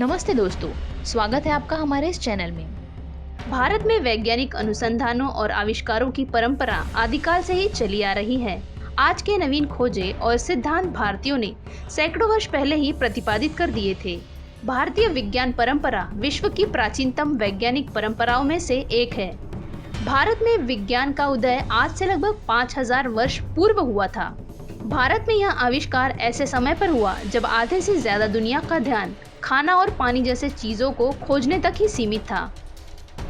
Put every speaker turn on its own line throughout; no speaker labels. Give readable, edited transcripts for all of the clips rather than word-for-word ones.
नमस्ते दोस्तों, स्वागत है आपका हमारे इस चैनल में। भारत में वैज्ञानिक अनुसंधानों और आविष्कारों की परंपरा आदिकाल से ही चली आ रही है। आज के नवीन खोजें और सिद्धांत भारतीयों ने सैकड़ों वर्ष पहले ही प्रतिपादित कर दिए थे। भारतीय विज्ञान परंपरा विश्व की प्राचीनतम वैज्ञानिक परंपराओं में से एक है। भारत में विज्ञान का उदय आज से लगभग 5000 वर्ष पूर्व हुआ था। भारत में यह आविष्कार ऐसे समय पर हुआ जब आधे से ज्यादा दुनिया का ध्यान खाना और पानी जैसे चीजों को खोजने तक ही सीमित था।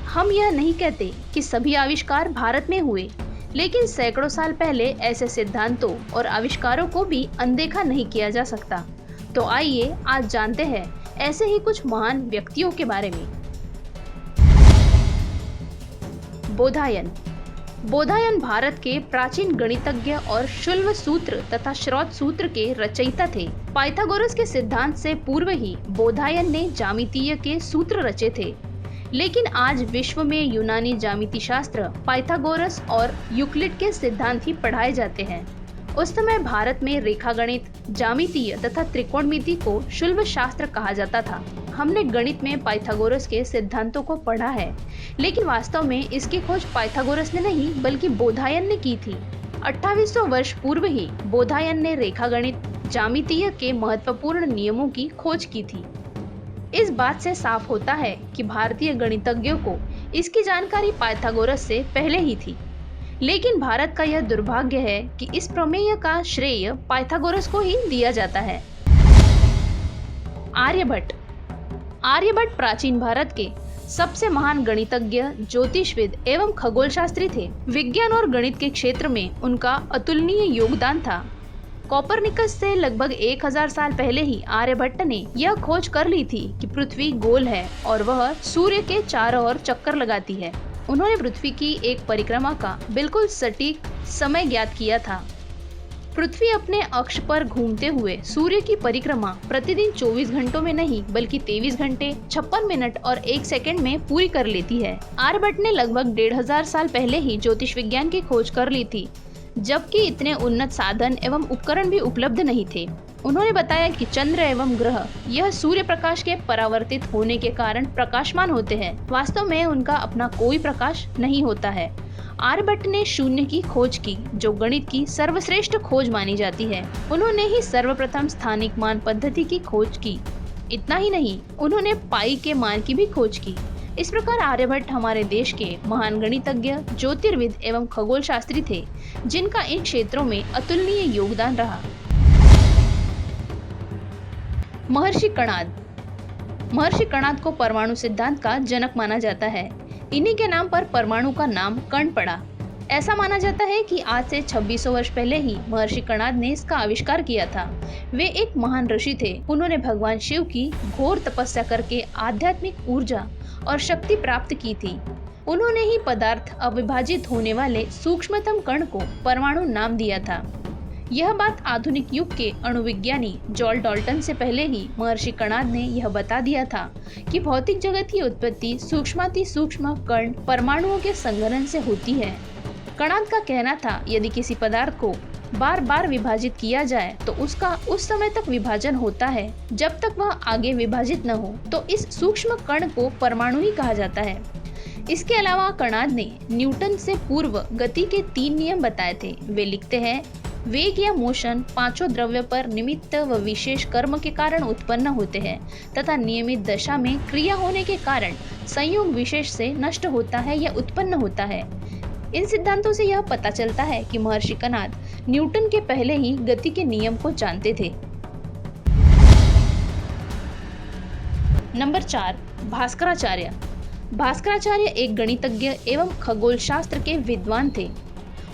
हम यह नहीं कहते कि सभी आविष्कार भारत में हुए, लेकिन सैकड़ों साल पहले ऐसे सिद्धांतों और आविष्कारों को भी अनदेखा नहीं किया जा सकता। तो आइए आज जानते हैं ऐसे ही कुछ महान व्यक्तियों के बारे में। बोधायन। बोधायन भारत के प्राचीन गणितज्ञ और शुल्ब सूत्र तथा श्रौत सूत्र के रचयिता थे। पाइथागोरस के सिद्धांत से पूर्व ही बोधायन ने ज्यामितीय के सूत्र रचे थे, लेकिन आज विश्व में यूनानी ज्यामिति शास्त्र, पाइथागोरस और यूक्लिड के सिद्धांत ही पढ़ाए जाते हैं। उस समय भारत में रेखागणित, ज्यामितीय तथा त्रिकोणमिति को शुल्ब शास्त्र कहा जाता था। हमने गणित में पाइथागोरस के सिद्धांतों को पढ़ा है, लेकिन वास्तव में इसकी खोज पाइथागोरस ने नहीं बल्कि बोधायन ने की थी। 2800 वर्ष पूर्व ही बोधायन ने रेखागणित, ज्यामितीय के महत्वपूर्ण नियमों की खोज की थी। इस बात से साफ होता है कि भारतीय गणितज्ञों को इसकी जानकारी पाइथागोरस से पहले ही थी। लेकिन भारत का यह दुर्भाग्य है कि इस प्रमेय का श्रेय पाइथागोरस को ही दिया जाता है। आर्यभट्ट। आर्यभट्ट प्राचीन भारत के सबसे महान गणितज्ञ, ज्योतिषविद एवं खगोलशास्त्री थे। विज्ञान और गणित के क्षेत्र में उनका अतुलनीय योगदान था। कोपरनिकस से लगभग 1000 साल पहले ही आर्यभट्ट ने यह खोज कर ली थी कि पृथ्वी गोल है और वह सूर्य के चारों ओर चक्कर लगाती है। उन्होंने पृथ्वी की एक परिक्रमा का बिल्कुल सटीक समय ज्ञात किया था। पृथ्वी अपने अक्ष पर घूमते हुए सूर्य की परिक्रमा प्रतिदिन 24 घंटों में नहीं बल्कि 23 घंटे 56 मिनट और 1 सेकंड में पूरी कर लेती है। आर्यभट्ट ने लगभग 1500 साल पहले ही ज्योतिष विज्ञान की खोज कर ली थी, जबकि इतने उन्नत साधन एवं उपकरण भी उपलब्ध नहीं थे। उन्होंने बताया कि चंद्र एवं ग्रह यह सूर्य प्रकाश के परावर्तित होने के कारण प्रकाशमान होते हैं। वास्तव में उनका अपना कोई प्रकाश नहीं होता है। आर्यभट्ट ने शून्य की खोज की, जो गणित की सर्वश्रेष्ठ खोज मानी जाती है। उन्होंने ही सर्वप्रथम स्थानिक मान पद्धति की खोज की। इतना ही नहीं, उन्होंने पाई के मान की भी खोज की। इस प्रकार आर्यभट्ट हमारे देश के महान गणितज्ञ, ज्योतिर्विद एवं खगोल शास्त्री थे, जिनका इन क्षेत्रों में अतुलनीय योगदान रहा। महर्षि कणाद। महर्षि कणाद को परमाणु सिद्धांत का जनक माना जाता है। इन्हीं के नाम पर परमाणु का नाम कण पड़ा। ऐसा माना जाता है कि आज से 2600 वर्ष पहले ही महर्षि कणाद ने इसका आविष्कार किया था। वे एक महान ऋषि थे। उन्होंने भगवान शिव की घोर तपस्या करके आध्यात्मिक ऊर्जा और शक्ति प्राप्त की थी। उन्होंने ही पदार्थ अविभाजित होने वाले सूक्ष्मतम कण को परमाणु नाम दिया था। यह बात आधुनिक युग के अणुविज्ञानी जॉन डाल्टन से पहले ही महर्षि कणाद ने यह बता दिया था कि भौतिक जगत की उत्पत्ति सूक्ष्माति सूक्ष्म कण परमाणुओं के संघनन से होती है। कणाद का कहना था, यदि किसी पदार्थ को बार बार विभाजित किया जाए तो उसका उस समय तक विभाजन होता है जब तक वह आगे विभाजित न हो। तो इस सूक्ष्म कण को परमाणु ही कहा जाता है। इसके अलावा कणाद ने न्यूटन से पूर्व गति के 3 नियम बताए थे। वे लिखते हैं, वेग या मोशन पांचों द्रव्य पर निमित्त व विशेष कर्म के कारण उत्पन्न होते हैं तथा नियमित दशा में क्रिया होने के कारण संयोग विशेष से नष्ट होता है या उत्पन्न होता है। इन सिद्धांतों से यह पता चलता है कि महर्षि कणाद न्यूटन के पहले ही गति के नियम को जानते थे। नंबर 4, भास्कराचार्य। भास्कराचार्य एक गणितज्ञ एवं खगोल शास्त्र के विद्वान थे।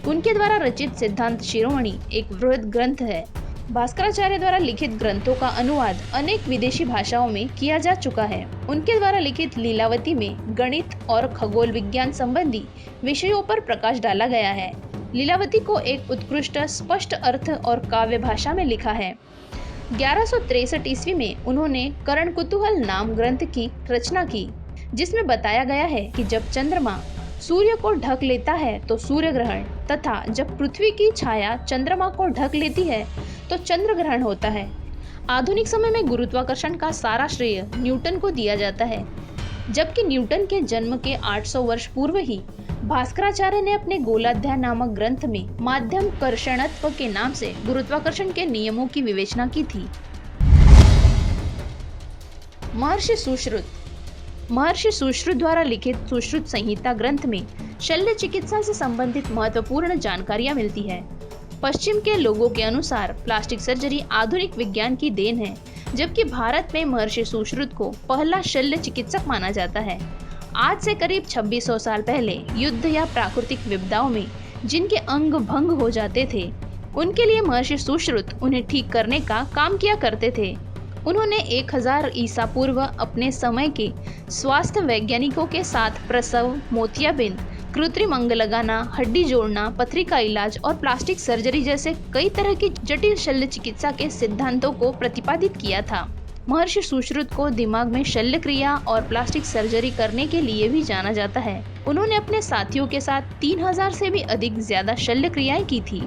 उनके द्वारा रचित सिद्धांत शिरोमणि एक वृहद ग्रंथ है। भास्कराचार्य द्वारा लिखित ग्रंथों का अनुवाद अनेक विदेशी भाषाओं में किया जा चुका है। उनके द्वारा लिखित लीलावती में गणित और खगोल विज्ञान संबंधी विषयों पर प्रकाश डाला गया है। लीलावती को एक उत्कृष्ट स्पष्ट अर्थ और काव्य भाषा में लिखा है। 1163 ईस्वी में उन्होंने करण कुतूहल नाम ग्रंथ की रचना की, जिसमें बताया गया है कि जब चंद्रमा सूर्य को ढक लेता है तो सूर्य ग्रहण तथा जब पृथ्वी की छाया चंद्रमा को ढक लेती है तो चंद्र ग्रहण होता है। आधुनिक समय में गुरुत्वाकर्षण का सारा श्रेय न्यूटन को दिया जाता है, जबकि न्यूटन के जन्म के 800 वर्ष पूर्व ही भास्कराचार्य ने अपने गोलाध्याय नामक ग्रंथ में माध्यम कर्षणत्व के नाम से गुरुत्वाकर्षण के नियमों की विवेचना की थी। महर्षि सुश्रुत द्वारा लिखित सुश्रुत संहिता ग्रंथ में शल्य चिकित्सा से संबंधित महत्वपूर्ण जानकारियां मिलती है। पश्चिम के लोगों के अनुसार प्लास्टिक सर्जरी आधुनिक विज्ञान की देन है, जबकि भारत में महर्षि सुश्रुत को पहला शल्य चिकित्सक माना जाता है। आज से करीब 2600 साल पहले युद्ध या प्राकृतिक विपदाओं में जिनके अंग भंग हो जाते थे, उनके लिए महर्षि सुश्रुत उन्हें ठीक करने का काम किया करते थे। उन्होंने 1000 ईसा पूर्व अपने समय के स्वास्थ्य वैज्ञानिकों के साथ प्रसव, मोतियाबिंद, कृत्रिम अंग लगाना, हड्डी जोड़ना, पथरी का इलाज और प्लास्टिक सर्जरी जैसे कई तरह की जटिल शल्य चिकित्सा के सिद्धांतों को प्रतिपादित किया था। महर्षि सुश्रुत को दिमाग में शल्य क्रिया और प्लास्टिक सर्जरी करने के लिए भी जाना जाता है। उन्होंने अपने साथियों के साथ 3000 से भी अधिक ज्यादा शल्य क्रियाएं की थी।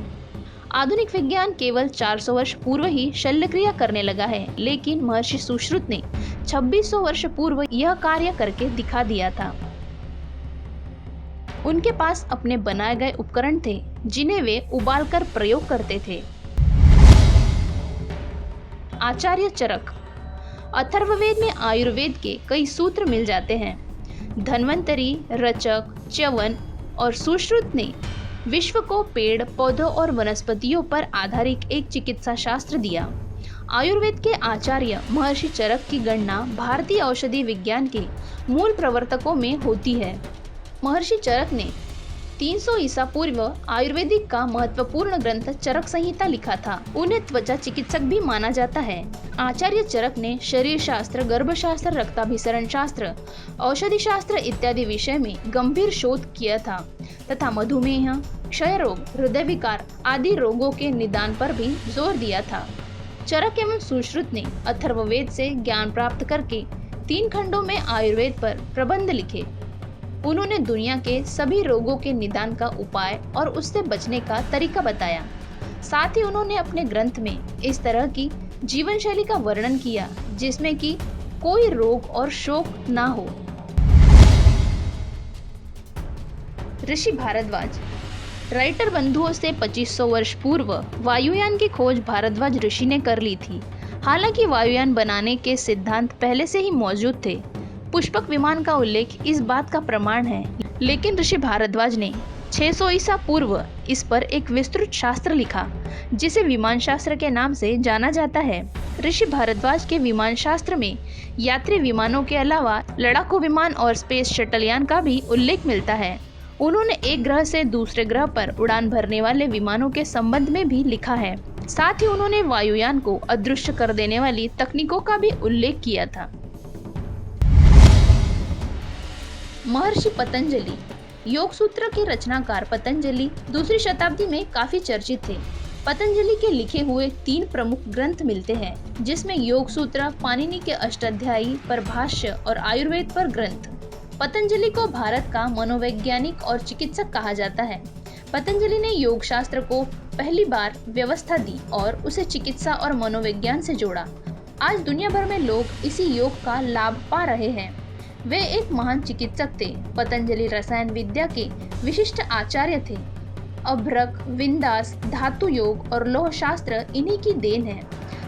आधुनिक विज्ञान केवल 400 वर्ष पूर्व ही शल्य क्रिया करने लगा है, लेकिन महर्षि सुश्रुत ने 2600 वर्ष पूर्व यह कार्य करके दिखा दिया था। उनके पास अपने बनाए गए उपकरण थे, जिन्हें वे उबालकर प्रयोग करते थे। आचार्य चरक। अथर्ववेद में आयुर्वेद के कई सूत्र मिल जाते हैं। धन्वंतरी, रचक, च्यवन और सुश्रुत ने विश्व को पेड़, पौधों और वनस्पतियों पर आधारित एक चिकित्सा शास्त्र दिया। आयुर्वेद के आचार्य महर्षि चरक की गणना भारतीय औषधि विज्ञान के मूल प्रवर्तकों में होती है। महर्षि चरक ने 300 ईसा पूर्व आयुर्वेदिक का महत्वपूर्ण ग्रंथ चरक संहिता लिखा था। उन्हें त्वचा चिकित्सक भी माना जाता है। आचार्य चरक ने शरीर शास्त्र, गर्भशास्त्र, रक्ताभिसरण शास्त्र, औषधि शास्त्र इत्यादि विषय में गंभीर शोध किया था तथा मधुमेह, क्षय रोग, हृदय विकार आदि रोगों के निदान पर भी जोर दिया था। चरक एवं सुश्रुत ने अथर्ववेद से ज्ञान प्राप्त करके 3 खंडों में आयुर्वेद पर प्रबंध लिखे। उन्होंने दुनिया के सभी रोगों के निदान का उपाय और उससे बचने का तरीका बताया। साथ ही उन्होंने अपने ग्रंथ में इस तरह की जीवन शैली का वर्णन किया जिसमें कि कोई रोग और शोक ना हो। ऋषि भारद्वाज। राइटर बंधुओं से 2500 वर्ष पूर्व वायुयान की खोज भारद्वाज ऋषि ने कर ली थी। हालांकि वायुयान बनाने के सिद्धांत पहले से ही मौजूद थे। पुष्पक विमान का उल्लेख इस बात का प्रमाण है, लेकिन ऋषि भारद्वाज ने 600 ईसा पूर्व इस पर एक विस्तृत शास्त्र लिखा, जिसे विमान शास्त्र के नाम से जाना जाता है। ऋषि भारद्वाज के विमान शास्त्र में यात्री विमानों के अलावा लड़ाकू विमान और स्पेस शटल यान का भी उल्लेख मिलता है। उन्होंने एक ग्रह से दूसरे ग्रह पर उड़ान भरने वाले विमानों के संबंध में भी लिखा है। साथ ही उन्होंने वायुयान को अदृश्य कर देने वाली तकनीकों का भी उल्लेख किया था। महर्षि पतंजलि। योग सूत्र के रचनाकार पतंजलि 2री शताब्दी में काफी चर्चित थे। पतंजलि के लिखे हुए 3 प्रमुख ग्रंथ मिलते हैं, जिसमें योग सूत्र, पाणिनि के अष्टाध्यायी पर भाष्य और आयुर्वेद पर ग्रंथ। पतंजलि को भारत का मनोवैज्ञानिक और चिकित्सक कहा जाता है। पतंजलि ने योग शास्त्र को पहली बार व्यवस्था दी और उसे चिकित्सा और मनोविज्ञान से जोड़ा। आज दुनिया भर में लोग इसी योग का लाभ पा रहे हैं। वे एक महान चिकित्सक थे। पतंजलि रसायन विद्या के विशिष्ट आचार्य थे। अभ्रक, विंदास, धातु योग और लोह शास्त्र इन्हीं की देन है।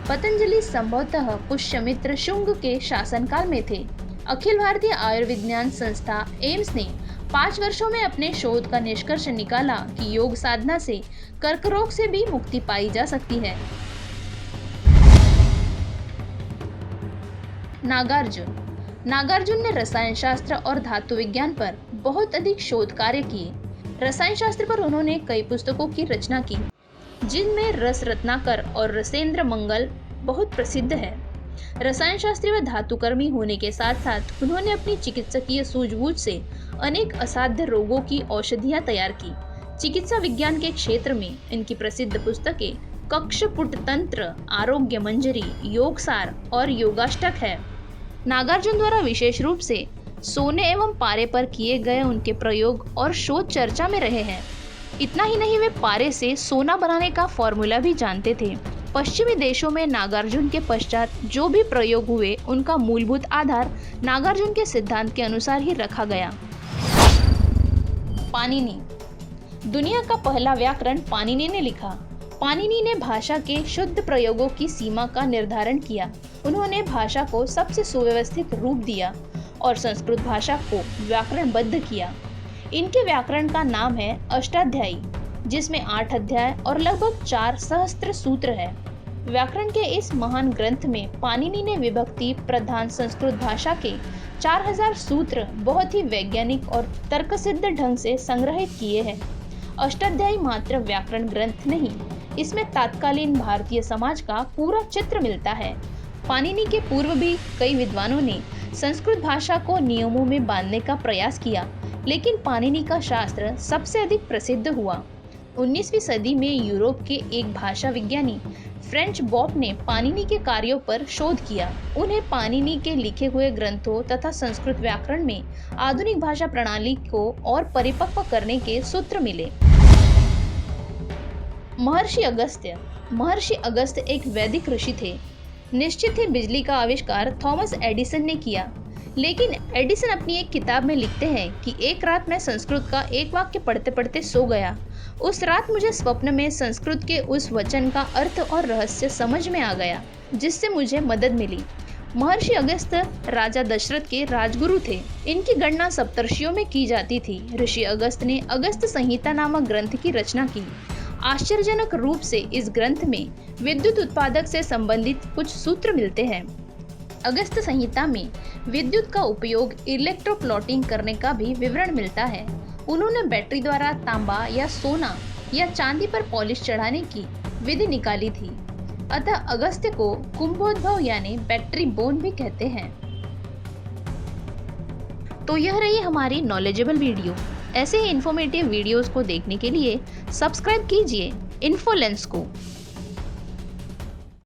पतंजलि संभवतः पुष्यमित्र शुंग के शासनकाल में थे। अखिल भारतीय आयुर्विज्ञान संस्था एम्स ने 5 वर्षों में अपने शोध का निष्कर्ष निकाला कि योग साधना से कर्क रोग से भी मुक्ति पाई जा सकती है। नागार्जुन ने रसायन शास्त्र और धातु विज्ञान पर बहुत अधिक शोध कार्य किए। रसायन शास्त्र पर उन्होंने कई पुस्तकों की रचना की, जिनमें रस रत्नाकर और रसेंद्र मंगल बहुत प्रसिद्ध है। रसायन शास्त्री व धातुकर्मी होने के साथ साथ उन्होंने अपनी चिकित्सकीय सूझबूझ से अनेक असाध्य रोगों की औषधियां तैयार की। चिकित्सा विज्ञान के क्षेत्र में इनकी प्रसिद्ध पुस्तकें कक्षपुट तंत्र, आरोग्य मंजरी, योगसार और योगाष्टक है। नागार्जुन द्वारा विशेष रूप से सोने एवं पारे पर किए गए उनके प्रयोग और शोध चर्चा में रहे हैं। इतना ही नहीं, वे पारे से सोना बनाने का फॉर्मूला भी जानते थे। पश्चिमी देशों में नागार्जुन के पश्चात जो भी प्रयोग हुए उनका मूलभूत आधार नागार्जुन के सिद्धांत के अनुसार ही रखा गया। पाणिनि। दुनिया का पहला व्याकरण पाणिनि ने लिखा। पाणिनि ने भाषा के शुद्ध प्रयोगों की सीमा का निर्धारण किया। उन्होंने भाषा को सबसे सुव्यवस्थित रूप दिया और संस्कृत भाषा को व्याकरणबद्ध किया। इनके व्याकरण का नाम है अष्टाध्यायी, जिसमें 8 अध्याय और लगभग 4 सहस्त्र सूत्र है। व्याकरण के इस महान ग्रंथ में पाणिनि ने विभक्ति प्रधान संस्कृत भाषा के 4000 सूत्र बहुत ही वैज्ञानिक और तर्कसिद्ध ढंग से संग्रहित किए हैं। अष्टाध्यायी मात्र व्याकरण ग्रंथ नहीं, इसमें तत्कालीन भारतीय समाज का पूरा चित्र मिलता है। पाणिनि के पूर्व भी कई विद्वानों ने संस्कृत भाषा को नियमों में बांधने का प्रयास किया, लेकिन पाणिनि का शास्त्र सबसे अधिक प्रसिद्ध हुआ। 19वीं सदी में यूरोप के एक भाषा विज्ञानी फ्रेंच बॉप ने पाणिनि के कार्यों पर शोध किया। उन्हें पाणिनि के लिखे हुए ग्रंथों तथा संस्कृत व्याकरण में आधुनिक भाषा प्रणाली को और परिपक्व करने के सूत्र मिले। महर्षि अगस्त्य। महर्षि अगस्त्य एक वैदिक ऋषि थे। निश्चित ही बिजली का आविष्कार थॉमस एडिसन ने किया, लेकिन एडिसन अपनी एक किताब में लिखते हैं कि एक रात मैं संस्कृत का एक वाक्य पढ़ते पढ़ते सो गया। उस रात मुझे स्वप्न में संस्कृत के उस वचन का अर्थ और रहस्य समझ में आ गया, जिससे मुझे मदद मिली। महर्षि अगस्त्य राजा दशरथ के राजगुरु थे। इनकी गणना सप्तर्षियों में की जाती थी। ऋषि अगस्त्य ने अगस्त्य संहिता नामक ग्रंथ की रचना की। आश्चर्यजनक रूप से इस ग्रंथ में विद्युत उत्पादक से संबंधित कुछ सूत्र मिलते हैं। अगस्त्य संहिता में विद्युत का उपयोग इलेक्ट्रोप्लॉटिंग करने का भी विवरण मिलता है। उन्होंने बैटरी द्वारा तांबा या सोना या चांदी पर पॉलिश चढ़ाने की विधि निकाली थी। अतः अगस्त्य को कुंभोद्भव यानी बैटरी बोन भी कहते हैं। तो यह रही हमारी नॉलेजेबल वीडियो। ऐसे ही इन्फॉर्मेटिव वीडियोस को देखने के लिए सब्सक्राइब कीजिए इन्फोलेंस को।